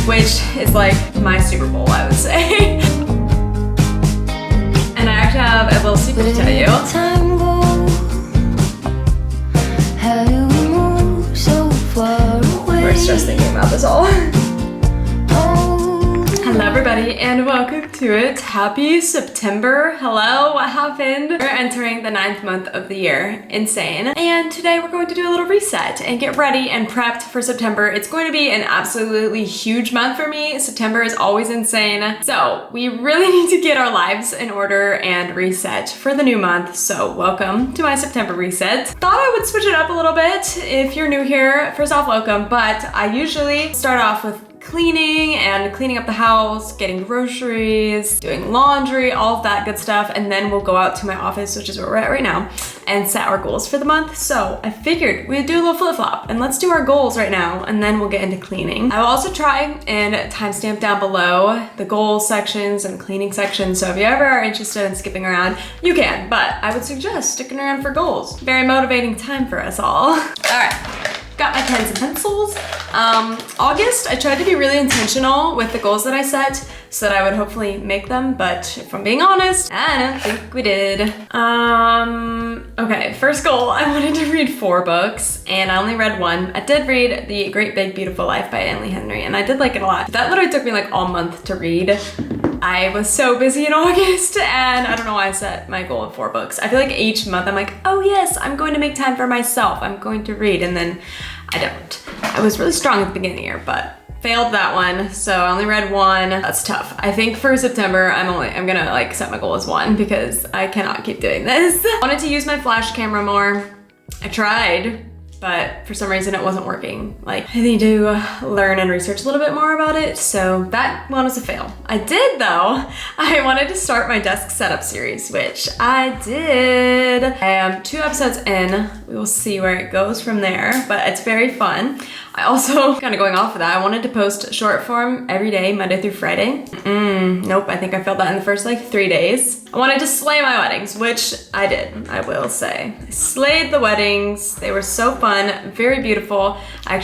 which is like my Super Bowl, I would say. And I actually have a little secret to tell you. We're just thinking about this all. Hello everybody and welcome to it. Happy September. Hello, what happened? We're entering the 9th month of the year. Insane. And today we're going to do a little reset and get ready and prepped for September. It's going to be an absolutely huge month for me. September is always insane. So we really need to get our lives in order and reset for the new month. So welcome to my September reset. Thought I would switch it up a little bit. If you're new here, first off, welcome. But I usually start off with cleaning up the house, getting groceries, doing laundry, all of that good stuff, and then we'll go out to my office, which is where we're at right now, and set our goals for the month. So I figured we'd do a little flip-flop and let's do our goals right now and then we'll get into cleaning. I will also try and timestamp down below the goals sections and cleaning sections, so if you ever are interested in skipping around, you can, but I would suggest sticking around for goals. Very motivating time for us all. All right. Got my pens and pencils. August, I tried to be really intentional with the goals that I set so that I would hopefully make them, but if I'm being honest, I don't think we did. Okay, first goal, I wanted to read 4 books and I only read 1. I did read The Great Big Beautiful Life by Emily Henry and I did like it a lot. That literally took me like all month to read. I was so busy in August and I don't know why I set my goal of 4 books. I feel like each month I'm like, oh yes, I'm going to make time for myself. I'm going to read, and then I don't. I was really strong at the beginning of the year, but failed that one. So I only read 1. That's tough. I think for September, I'm gonna like set my goal as 1 because I cannot keep doing this. I wanted to use my flash camera more. I tried, but for some reason it wasn't working. Like, I need to learn and research a little bit more about it, so that one was a fail. I did though, I wanted to start my desk setup series, which I did. I am 2 episodes in. We will see where it goes from there, but it's very fun. I also, kind of going off of that, I wanted to post short form every day, Monday through Friday. Nope, I think I failed that in the first like 3 days. I wanted to slay my weddings, which I did, I will say. I slayed the weddings. They were so fun, very beautiful. I'm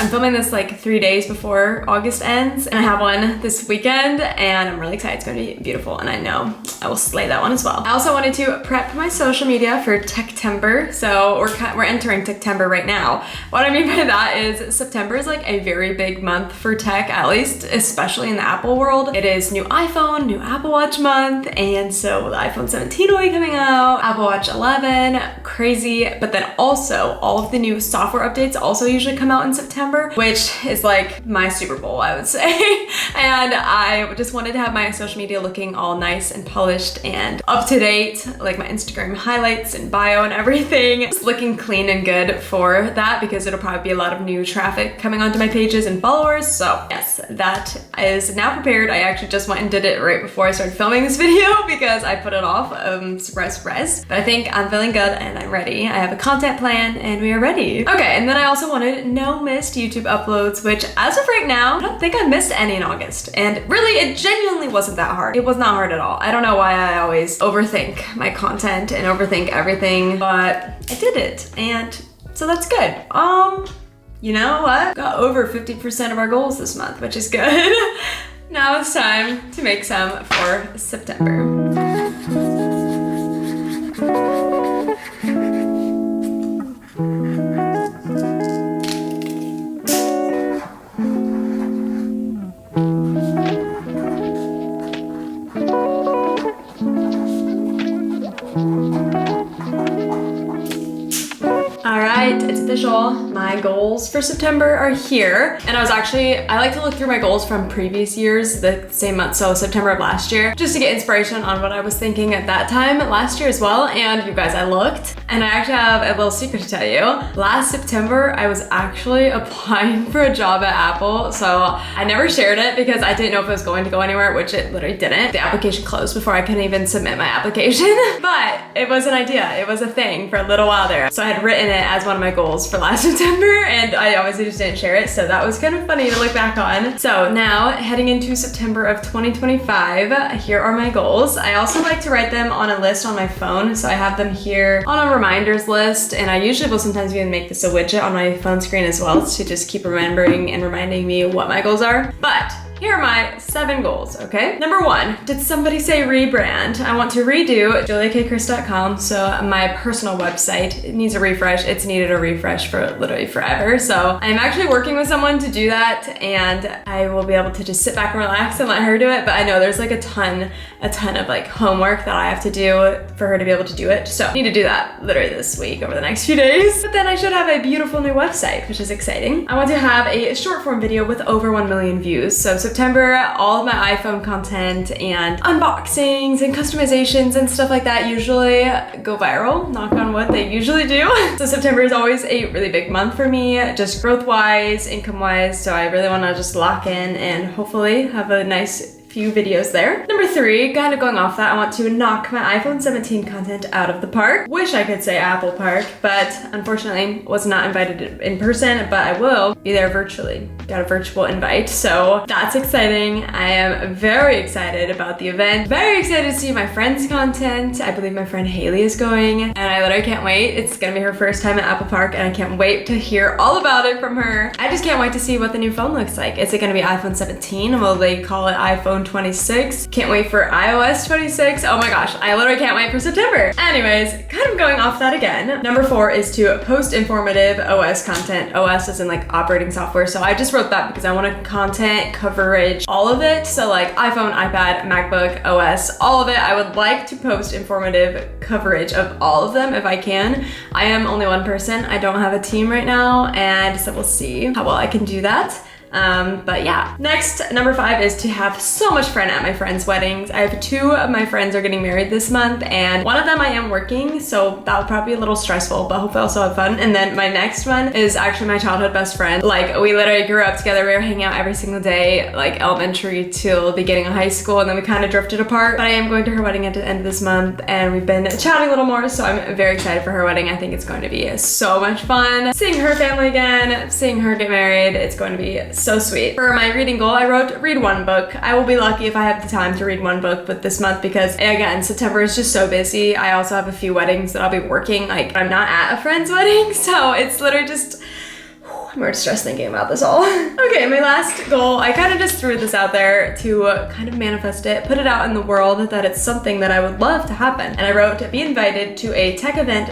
filming this like 3 days before August ends, and I have one this weekend, and I'm really excited. It's gonna be beautiful, and I know I will slay that one as well. I also wanted to prep my social media for Techtember. So we're entering Techtember right now. What I mean by that is September is like a very big month for tech, at least, especially in the Apple world. It is new iPhone, new Apple Watch month, and so the iPhone 17 will be coming out, Apple Watch 11, crazy. But then also all of the new software updates also usually come out in September, which is like my Super Bowl, I would say. And I just wanted to have my social media looking all nice and polished and up to date, like my Instagram highlights and bio and everything. Just looking clean and good for that because it'll probably be a lot of new traffic coming onto my pages and followers. So yes, that is now prepared. I actually just went and did it right before I started filming this video because I put it off, surprise, surprise. But I think I'm feeling good and I'm ready. I have a content plan and we are ready. Okay, and then I also wanted no missed YouTube uploads, which as of right now, I don't think I missed any in August. And really, it genuinely wasn't that hard. It was not hard at all. I don't know why I always overthink my content and overthink everything, but I did it. And so that's good. You know what? Got over 50% of our goals this month, which is good. Now it's time to make some for September. It's official. My goals for September are here. And I like to look through my goals from previous years, the same month, so September of last year, just to get inspiration on what I was thinking at that time last year as well. And you guys, I looked, and I actually have a little secret to tell you. Last September, I was actually applying for a job at Apple. So I never shared it because I didn't know if it was going to go anywhere, which it literally didn't. The application closed before I could even submit my application, but it was an idea. It was a thing for a little while there. So I had written it as one of my goals for last September, and and I obviously just didn't share it, so that was kind of funny to look back on. So now, heading into September of 2025, here are my goals. I also like to write them on a list on my phone, so I have them here on a reminders list, and I usually will sometimes even make this a widget on my phone screen as well to just keep remembering and reminding me what my goals are. But here are my 7 goals, okay? Number 1, did somebody say rebrand? I want to redo juliakchris.com, so my personal website. It needs a refresh. It's needed a refresh for literally forever. So I'm actually working with someone to do that, and I will be able to just sit back and relax and let her do it. But I know there's like a ton of like homework that I have to do for her to be able to do it. So I need to do that literally this week over the next few days. But then I should have a beautiful new website, which is exciting. I want to have a short form video with over 1 million views. So September, all of my iPhone content and unboxings and customizations and stuff like that usually go viral. Knock on wood, they usually do. So September is always a really big month for me, just growth-wise, income-wise. So I really want to just lock in and hopefully have a nice few videos there. Number 3, kind of going off that, I want to knock my iPhone 17 content out of the park. Wish I could say Apple Park, but unfortunately was not invited in person, but I will be there virtually. Got a virtual invite, so that's exciting. I am very excited about the event. Very excited to see my friend's content. I believe my friend Haley is going, and I literally can't wait. It's gonna be her first time at Apple Park, and I can't wait to hear all about it from her. I just can't wait to see what the new phone looks like. Is it gonna be iPhone 17? Will they call it iPhone 26? Can't wait for iOS 26. Oh my gosh, I literally can't wait for September. Anyways, kind of going off that again. Number 4 is to post informative OS content. OS is in like operating software, so I just wrote that because I want content coverage, all of it. So like iPhone, iPad, MacBook, OS, all of it. I would like to post informative coverage of all of them if I can. I am only one person. I don't have a team right now, and so we'll see how well I can do that. But yeah. Next, number 5 is to have so much fun at my friends' weddings. I have 2 of my friends are getting married this month, and one of them I am working, so that will probably be a little stressful, but hopefully I'll still have fun. And then my next one is actually my childhood best friend. Like, we literally grew up together. We were hanging out every single day, like elementary till beginning of high school, and then we kind of drifted apart. But I am going to her wedding at the end of this month, and we've been chatting a little more, so I'm very excited for her wedding. I think it's going to be so much fun. Seeing her family again, seeing her get married, it's going to be so sweet. For my reading goal, I wrote read 1 book. I will be lucky if I have the time to read 1 book with this month because again, September is just so busy. I also have a few weddings that I'll be working. Like, I'm not at a friend's wedding, so it's literally just, I'm already stressed thinking about this all. Okay, my last goal, I kind of just threw this out there to kind of manifest it, put it out in the world that it's something that I would love to happen. And I wrote to be invited to a tech event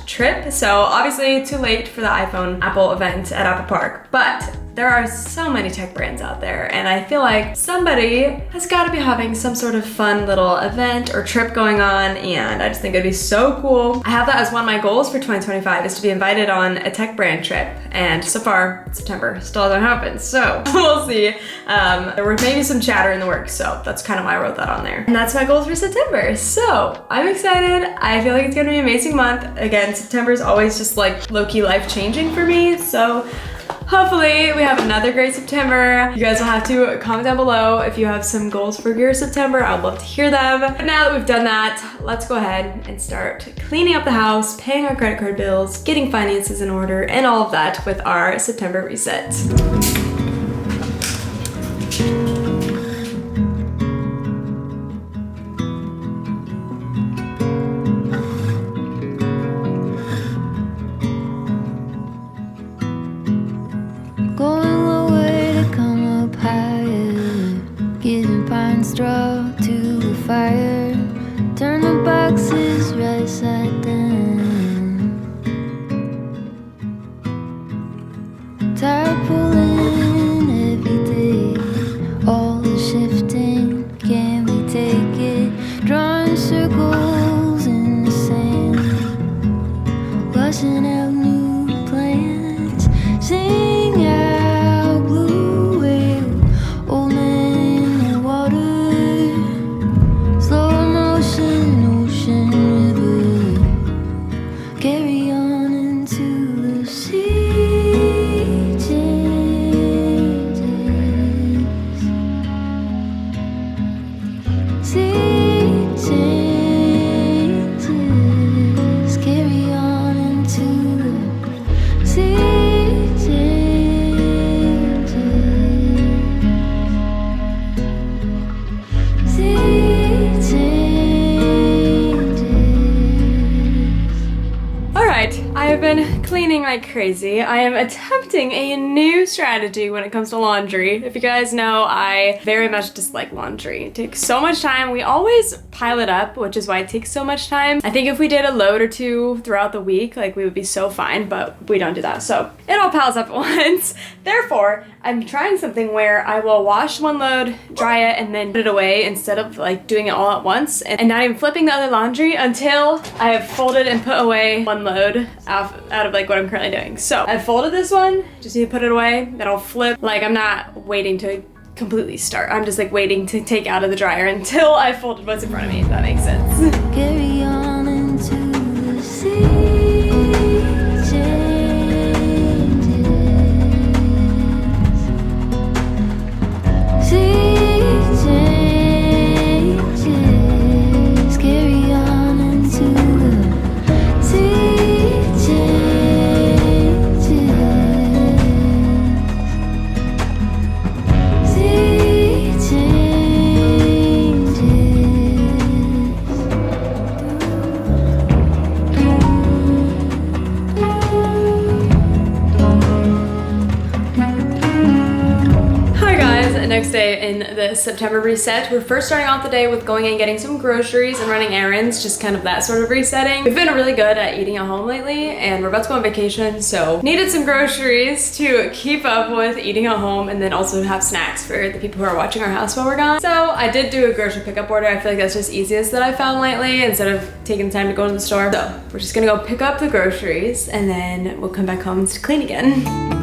/ trip. So obviously too late for the iPhone Apple event at Apple Park, but there are so many tech brands out there, and I feel like somebody has got to be having some sort of fun little event or trip going on, and I just think it'd be so cool. I have that as one of my goals for 2025 is to be invited on a tech brand trip, and so far, September still hasn't happened, so we'll see. There were maybe some chatter in the works, so that's kind of why I wrote that on there. And that's my goals for September, so I'm excited. I feel like it's gonna be an amazing month. Again, September is always just like low-key life-changing for me, so hopefully we have another great September. You guys will have to comment down below if you have some goals for your September. I would love to hear them. But now that we've done that, let's go ahead and start cleaning up the house, paying our credit card bills, getting finances in order, and all of that with our September reset. Straw to the fire, turn the boxes right side down, tired pulling raining like crazy. I am attempting a new strategy when it comes to laundry. If you guys know, I very much dislike laundry. It takes so much time. We always pile it up, which is why it takes so much time. I think if we did a load or two throughout the week, like we would be so fine, but we don't do that. So it all piles up at once. Therefore, I'm trying something where I will wash one load, dry it, and then put it away instead of like doing it all at once and not even flipping the other laundry until I have folded and put away one load out of like what I'm currently doing. So I've folded this one, just need to put it away, then I'll flip. Like I'm not waiting to completely start. I'm just like waiting to take out of the dryer until I folded what's in front of me, if that makes sense. Carry on into the sea. Next day in the September reset. We're first starting off the day with going and getting some groceries and running errands, just kind of that sort of resetting. We've been really good at eating at home lately, and we're about to go on vacation, so needed some groceries to keep up with eating at home and then also have snacks for the people who are watching our house while we're gone. So I did do a grocery pickup order. I feel like that's just easiest that I found lately instead of taking the time to go to the store. So we're just gonna go pick up the groceries and then we'll come back home to clean again.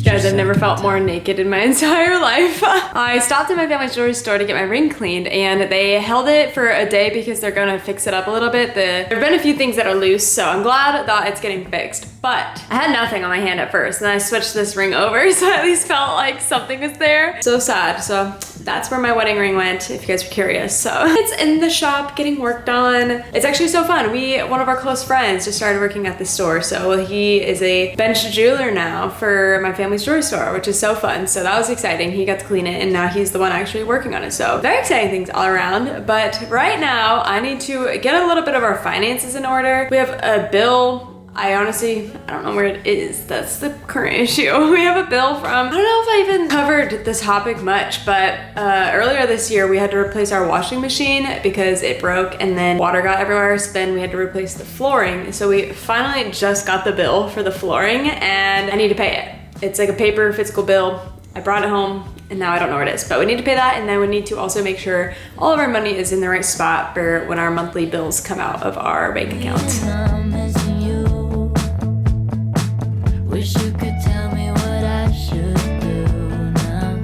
Guys, I've never felt more naked in my entire life. I stopped at my family's jewelry store to get my ring cleaned, and they held it for a day because they're gonna fix it up a little bit. There have been a few things that are loose, so I'm glad that it's getting fixed. But I had nothing on my hand at first, and then I switched this ring over, so I at least felt like something was there. So sad. So that's where my wedding ring went, if you guys were curious. So it's in the shop getting worked on. It's actually so fun. One of our close friends just started working at the store, so he is a bench jeweler now for my family's jewelry store, which is so fun. So that was exciting. He got to clean it, and now he's the one actually working on it. So very exciting things all around. But right now I need to get a little bit of our finances in order. We have a bill. I don't know where it is. That's the current issue. We have a bill from, I don't know if I even covered this topic much, but earlier this year we had to replace our washing machine because it broke and then water got everywhere, so then we had to replace the flooring. So we finally just got the bill for the flooring and I need to pay it. It's like a paper physical bill. I brought it home and now I don't know where it is, but we need to pay that, and then we need to also make sure all of our money is in the right spot for when our monthly bills come out of our bank account. Wish you could tell me what I should do now.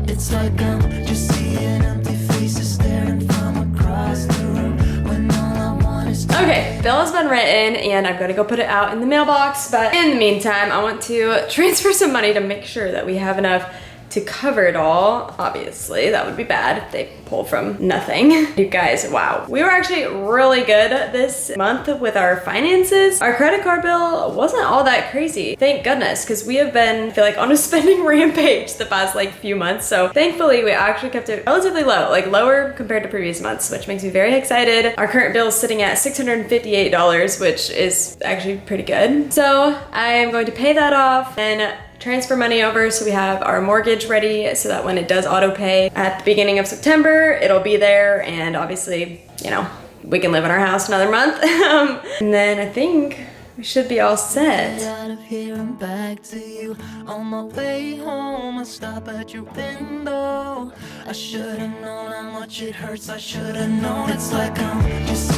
It's like I'm just seeing empty faces staring from across the room when all I want is to... Okay, bill has been written and I'm gonna go put it out in the mailbox, but in the meantime, I want to transfer some money to make sure that we have enough to cover it all. Obviously, that would be bad if they pull from nothing. You guys, wow. We were actually really good this month with our finances. Our credit card bill wasn't all that crazy. Thank goodness, because we have been, I feel like, on a spending rampage the past like few months. So thankfully, we actually kept it relatively low, like lower compared to previous months, which makes me very excited. Our current bill is sitting at $658, which is actually pretty good. So I am going to pay that off and transfer money over so we have our mortgage ready so that when it does auto pay at the beginning of September, it'll be there, and obviously, you know, we can live in our house another month. And then I think we should be all set. Out of here and back to you. On my way home, I stop at your window. I should've known how much it hurts. I should've known. It's like I'm just